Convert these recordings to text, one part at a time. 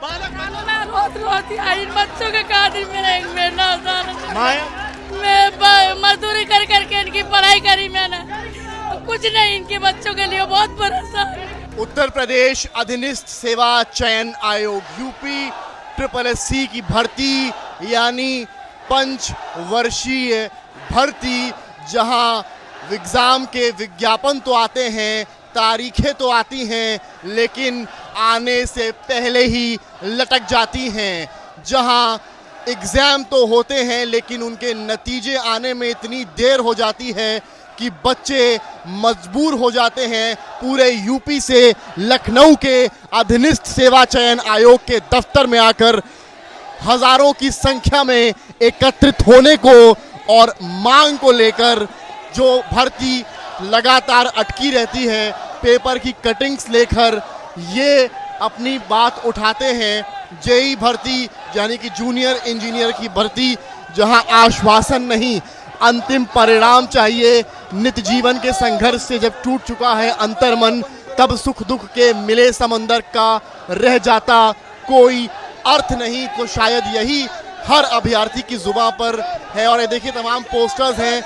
मैं रोज रोती आई, इन बच्चों के खातिर मैं मजदूरी कर करके इनकी पढ़ाई करी मैंने, कुछ नहीं इनके बच्चों के लिए बहुत परेशान। उत्तर प्रदेश अधिनिस्थ सेवा चयन आयोग यूपी SSSC की भर्ती यानी पंचवर्षीय भर्ती, जहां एग्जाम के विज्ञापन तो आते हैं, तारीखें तो आती हैं, लेकिन आने से पहले ही लटक जाती हैं। जहां एग्जाम तो होते हैं लेकिन उनके नतीजे आने में इतनी देर हो जाती है कि बच्चे मजबूर हो जाते हैं पूरे यूपी से लखनऊ के अधिनिस्थ सेवा चयन आयोग के दफ्तर में आकर हजारों की संख्या में एकत्रित होने को और मांग को लेकर, जो भर्ती लगातार अटकी रहती है, पेपर की कटिंग्स लेकर ये अपनी बात उठाते हैं। जेई भर्ती यानी कि जूनियर इंजीनियर की भर्ती, जहां आश्वासन नहीं अंतिम परिणाम चाहिए। नित जीवन के संघर्ष से जब टूट चुका है अंतर्मन, तब सुख दुख के मिले समंदर का रह जाता कोई अर्थ नहीं। तो शायद यही हर अभ्यर्थी की जुबान पर है। और ये देखिए तमाम पोस्टर्स हैं,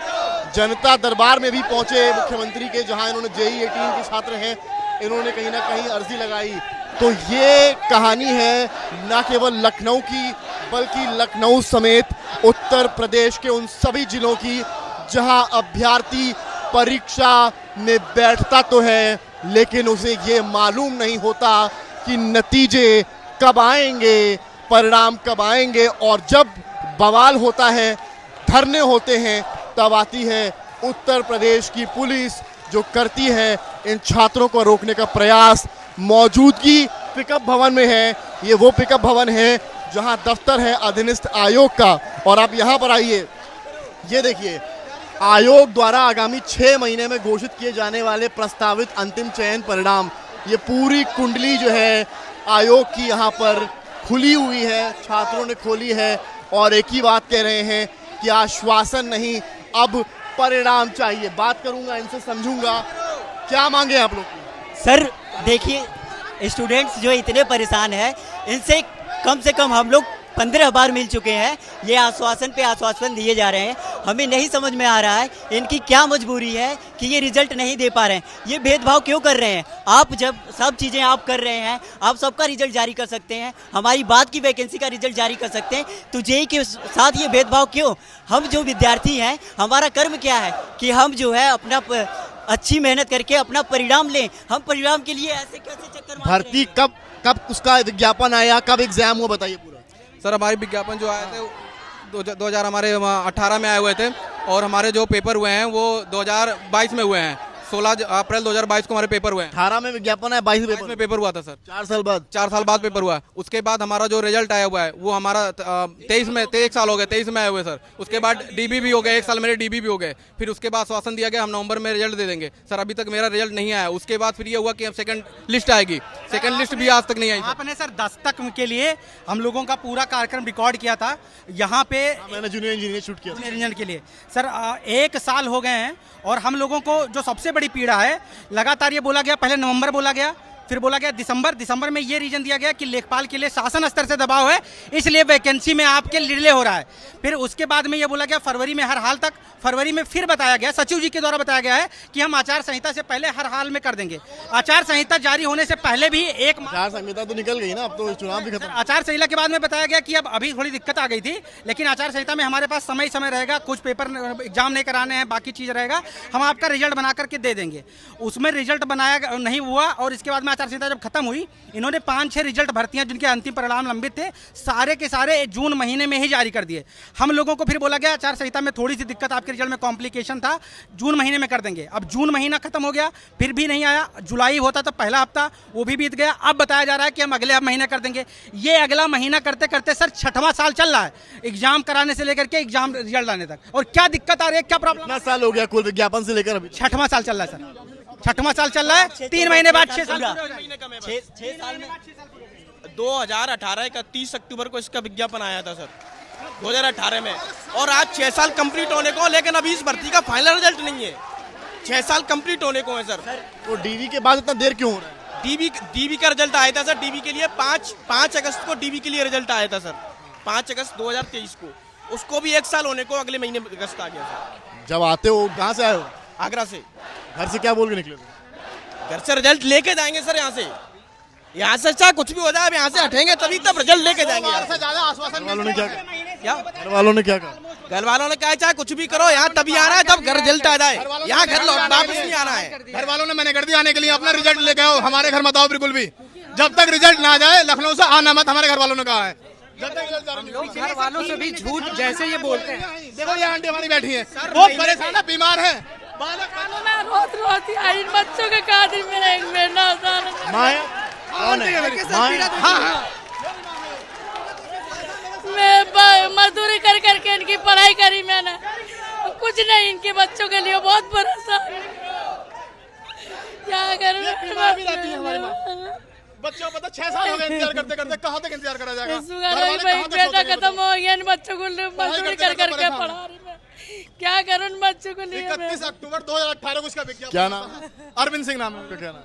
जनता दरबार में भी पहुंचे मुख्यमंत्री के, जहां इन्होंने JEE 18 के छात्र हैं, इन्होंने कहीं ना कहीं अर्जी लगाई। तो ये कहानी है न केवल लखनऊ की, बल्कि लखनऊ समेत उत्तर प्रदेश के उन सभी जिलों की जहां अभ्यर्थी परीक्षा में बैठता तो है, लेकिन उसे ये मालूम नहीं होता कि नतीजे कब आएंगे, परिणाम कब आएंगे। और जब बवाल होता है, धरने होते हैं, तब आती है उत्तर प्रदेश की पुलिस, जो करती है इन छात्रों को रोकने का प्रयास। मौजूदगी पिकअप भवन में है। ये वो पिकअप भवन है जहां दफ्तर है अधिनिस्थ आयोग का। और आप यहां पर आइए, ये देखिए आयोग द्वारा आगामी 6 महीने में घोषित किए जाने वाले प्रस्तावित अंतिम चयन परिणाम, ये पूरी कुंडली जो है आयोग की यहाँ पर खुली हुई है, छात्रों ने खोली है और एक ही बात कह रहे हैं कि आश्वासन नहीं, अब परिणाम चाहिए। बात करूंगा इनसे, समझूंगा क्या मांगे आप लोग की। सर देखिए, स्टूडेंट्स जो इतने परेशान हैं, इनसे कम से कम हम लोग 15 बार मिल चुके हैं। ये आश्वासन पे आश्वासन दिए जा रहे हैं, हमें नहीं समझ में आ रहा है इनकी क्या मजबूरी है कि ये रिजल्ट नहीं दे पा रहे हैं। ये भेदभाव क्यों कर रहे हैं? आप जब सब चीज़ें आप कर रहे हैं, आप सबका रिजल्ट जारी कर सकते हैं, हमारी बात की वैकेंसी का रिजल्ट जारी कर सकते हैं, तो JEE के साथ ये भेदभाव क्यों? हम जो विद्यार्थी हैं, हमारा कर्म क्या है कि हम जो है अपना अच्छी मेहनत करके अपना परिणाम लें। हम परिणाम के लिए ऐसे कैसे चक्कर मारते भर्ती हैं? कब उसका विज्ञापन आया, कब एग्जाम हुआ, बताइए पूरा। सर हमारे विज्ञापन जो आए थे 2018 में आए हुए थे, और हमारे जो पेपर हुए हैं वो 2022 में हुए हैं। 16 अप्रैल 2022 को हमारे पेपर हुए हैं। 18 में विज्ञापन है, 22 में पेपर हुआ था सर। 4 साल बाद 4 साल बाद पेपर हुआ। उसके बाद हमारा जो रिजल्ट आया हुआ है वो हमारा 23 में, 1 साल हो गए, 23 में आए हुए सर। उसके बाद DB भी हो गए, 1 साल मेरे DB भी हो गए। फिर उसके बाद आश्वासन दिया गया हम नवंबर में रिजल्ट दे देंगे। सर अभी तक मेरा रिजल्ट नहीं आया। उसके बाद फिर ये हुआ कि अब सेकंड लिस्ट आएगी, सेकंड लिस्ट भी आज तक नहीं आई। आपने सर दस्तक के लिए हम लोगों का पूरा कार्यक्रम रिकॉर्ड किया था यहाँ पे, मैंने जूनियर इंजीनियर शूट किया था। इंजीनियर के लिए सर 1 साल हो गए हैं। और हम लोगों को जो सबसे बड़ी पीड़ा है, लगातार ये बोला गया, पहले नवंबर बोला गया, फिर बोला गया दिसंबर में ये रीजन दिया गया कि लेखपाल के लिए शासन स्तर से दबाव है, इसलिए वैकेंसी में आपके डिले हो रहा है। फिर उसके बाद में ये बोला गया फरवरी में, हर हाल तक फरवरी में फिर बताया गया, सचिव जी के द्वारा बताया गया है कि हम आचार संहिता से पहले हर हाल में कर देंगे। आचार संहिता जारी होने से पहले भी आचार संहिता तो निकल गई ना, अब तो चुनाव भी खत्म। आचार संहिता के बाद में बताया गया कि अब अभी थोड़ी दिक्कत आ गई थी, लेकिन आचार संहिता में हमारे पास समय रहेगा, कुछ पेपर एग्जाम नहीं कराने हैं, बाकी चीज रहेगा, हम आपका रिजल्ट बना करके दे देंगे। उसमें रिजल्ट बनाया नहीं हुआ। और इसके बाद में आचार संहिता जब खत्म हुई, इन्होंने 5-6 रिजल्ट भर्तियां जिनके अंतिम परिणाम लंबित थे, सारे के सारे जून महीने में ही जारी कर दिए। हम लोगों को फिर बोला गया आचार संहिता में थोड़ी सी दिक्कत, आपके रिजल्ट में कॉम्प्लिकेशन था, जून महीने में कर देंगे। अब जून महीना खत्म हो गया, फिर भी नहीं आया। जुलाई होता तो पहला हफ्ता, वो भी बीत गया। अब बताया जा रहा है कि हम अगले महीने कर देंगे। ये अगला महीना करते करते सर 6वां साल चल रहा है, एग्जाम कराने से लेकर के एग्जाम रिजल्ट आने तक। और क्या दिक्कत आ रही है, क्या प्रॉब्लम? कितना साल हो गया कुल विज्ञापन से लेकर अभी? 6वां साल चल रहा है सर, 6वां साल चल रहा है। 3 महीने बाद 6 साल, 6 साल में 2018 31 अक्टूबर को इसका विज्ञापन आया था सर, 2018 में। और आज 6 साल कंप्लीट होने को, लेकिन अभी इस भर्ती का फाइनल रिजल्ट नहीं है। 6 साल कंप्लीट होने को है सर। तो DV के बाद इतना देर क्यों हो रहा है? डीबी का रिजल्ट आया था सर। डीबी के लिए 5 अगस्त को डीबी के लिए रिजल्ट आया था सर, 5 अगस्त 2023 को। उसको भी 1 साल होने को अगले महीने अगस्त आ गया सर। जब आते हो कहाँ से आए हो? आगरा से। घर से क्या बोल के निकले थे? घर से रिजल्ट लेके जाएंगे सर। यहाँ से चाहे कुछ भी हो जाए, अब यहाँ से हटेंगे तभी तब रिजल्ट लेके जाएंगे। घर वालों ने क्या कहा? क्या घर वालों ने क्या कहा? घर वालों ने कहा चाहे कुछ भी करो, यहाँ तभी आना है जब घर रिजल्ट आ जाए, यहाँ घर लौट वापस नहीं आना है। घर वालों ने मैंने कर दिया आने के लिए, अपना रिजल्ट लेके आओ, हमारे घर मत आओ बिल्कुल भी। जब तक रिजल्ट ना जाए लखनऊ से आना मत, हमारे घर वालों ने कहा है। जब तक रिजल्ट घर वालों से भी झूठ जैसे ये बोलते हैं। देखो ये आंटी हमारी बैठी है, वो परेशान है, बीमार है। रोज रोज इन बच्चों के कादिर मेरा एक महीना साल माया कौन है? माया मैं मजदूरी कर करके इनकी पढ़ाई करी मैंने, कुछ नहीं इनके बच्चों के लिए बहुत परेशान। क्या करूं? बच्चों को पता 6 साल हो गए इंतजार करते करते, कहाँ तक इंतजार करा जाएगा? बेटा खत्म हो गया, इन बच्चों को मजदूरी कर करके पढ़ा रही मैं, क्या करूं इन बच्चों को लिए? 31 अक्टूबर 2018 को इसका विज्ञापन। क्या नाम है? अरविंद सिंह नाम है उनका। क्या नाम?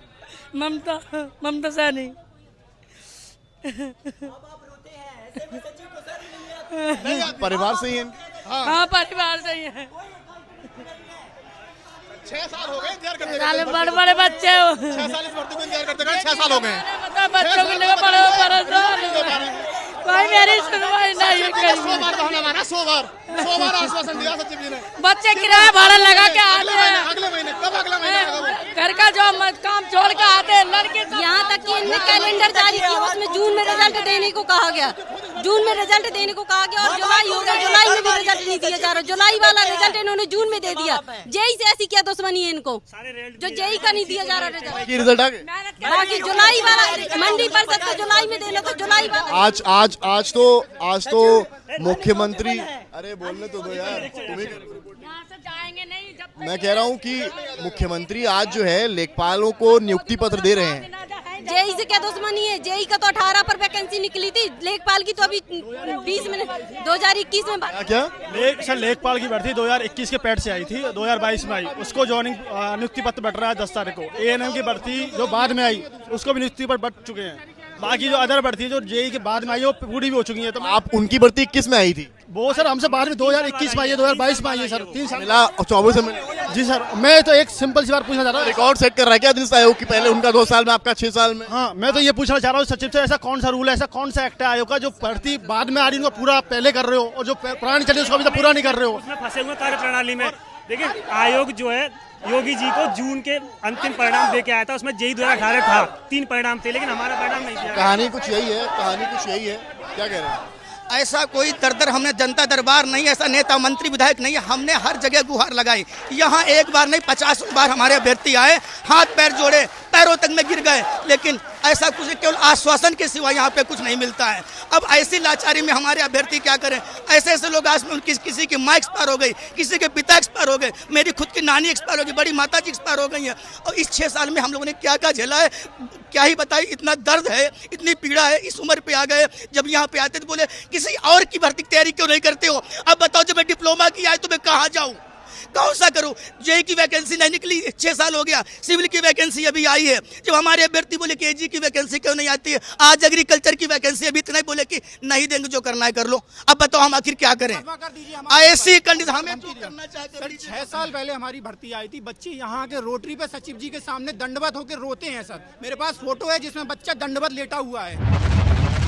ममता सैनी। परिवार से ही है? हाँ परिवार से ही है। 6 साल हो गए इंतजार करते साले बड़े बड़े बच्चे हो। 6 साल इस भर्ती को इंतजार करते करते 6 साल हो गए। मतलब बच्चों को लेकर बड़े परेशान, कोई मेरी सुनवाई नहीं करी। 100 बार बहाना मारा, 100 बार आश्वासन दिया सचिव जी ने। बच्चे किराया भाड़ा लगा के आते हैं, अगले महीने कब? अगला महीने घर का जो काम छोड़ के आते हैं लड़के। यहाँ तक कि इनने कैलेंडर जारी किया, उसमें जून में रिजल्ट देने को कहा गया, जून में रिजल्ट देने को कहा गया और जुलाई हो गया, जुलाई में भी रिजल्ट नहीं दिया जा रहा। जुलाई वाला रिजल्ट इन्होंने जून में दे दिया। जेई से ऐसी क्या दुश्मनी है इनको जो जेई का नहीं दिया जा रहा रिजल्ट? की रिजल्ट आ गए? बाकी जुलाई वाला मंडी परिषद को जुलाई में देना, तो जुलाई वाला आज तो मुख्यमंत्री, अरे बोलने तो दो यार, तुम्हें जाएंगे नहीं जब मैं कह रहा हूँ कि मुख्यमंत्री आज जो है लेखपालों को नियुक्ति पत्र दे रहे हैं। जेई से क्या दुश्मनी है? जेई का तो 18 पर वैकेंसी निकली थी, लेखपाल की तो अभी 20 में 2021 में क्या सर लेखपाल की भर्ती 2021 के पैड से आई थी, 2022 में आई, उसको ज्वाइनिंग नियुक्ति पत्र बट रहा है 10 तारीख को। एएनएम की भर्ती जो बाद में आई उसको भी नियुक्ति पत्र बट चुके हैं। बाकी जो अदर भर्ती जो जेई के बाद में आई है वो पूरी भी हो चुकी है। तो आप उनकी भर्ती 21 में आई थी? वो सर हमसे बाद में 2021 में आई है, 2022 में आई है सर, 3 साल मिला और 24 में मिला। जी सर, मैं तो एक सिंपल सी बात पूछना चाह रहा हूँ। रिकॉर्ड सेट कर रहा है क्या दिन से आयोग की? पहले उनका 2 साल में, आपका 6 साल में। हाँ, मैं तो ये पूछना चाह रहा हूँ सचिव से, ऐसा कौन सा रूल है, ऐसा कौन सा एक्ट है आयोग का जो भर्ती बाद में आ रही है उनको पूरा पहले कर रहे हो, और जो पुरानी चली उसको अभी तक पूरा नहीं कर रहे हो? उसमें फंसे हुए कार्य प्रणाली में। देखिए आयोग जो है योगी जी को जून के अंतिम परिणाम दे के आया था, उसमें जेई 2018 था, 3 परिणाम थे, लेकिन हमारा परिणाम नहीं दिया। कहानी कुछ यही है, क्या कह रहे हैं? ऐसा कोई दर हमने जनता दरबार नहीं, ऐसा नेता मंत्री विधायक नहीं है, हमने हर जगह गुहार लगाई। यहाँ एक बार नहीं 50 बार हमारे अभ्यर्थी आए, हाथ पैर जोड़े, पैरों तक में गिर गए, लेकिन ऐसा कुछ केवल आश्वासन के सिवा यहाँ पे कुछ नहीं मिलता है। अब ऐसी लाचारी में हमारे अभ्यर्थी क्या करें? ऐसे ऐसे लोग आज में किसी की माँ एक्सपायर हो गई, किसी के पिता एक्सपायर हो गए, मेरी खुद की नानी एक्सपायर हो गई, बड़ी माता जी एक्सपायर हो गई है। और इस 6 साल में हम लोगों ने क्या क्या झेला है क्या ही बताई। इतना दर्द है, इतनी पीड़ा है, इस उम्र पे आ गए। जब यहाँ पे आते तो बोले किसी और की भर्ती की तैयारी क्यों नहीं करते हो? अब बताओ जब मैं डिप्लोमा की आए तो मैं कहाँ जाऊँ, कौन सा करूं? जेई की वैकेंसी नहीं निकली, 6 साल हो गया। सिविल की वैकेंसी अभी आई है, जब हमारे अभ्यर्थी बोले कि एजी की वैकेंसी क्यों नहीं आती है? आज एग्रीकल्चर की वैकेंसी अभी इतना ही बोले कि नहीं देंगे, जो करना है कर लो। अब बताओ हम आखिर क्या करें? ऐसी कंडीशन हमें जो करना चाहते। 6 साल पहले हमारी भर्ती आई थी, बच्चे यहाँ के रोटरी पे सचिव जी के सामने दंडवत होकर रोते हैं सर। मेरे पास फोटो है जिसमें बच्चा दंडवत लेटा हुआ है।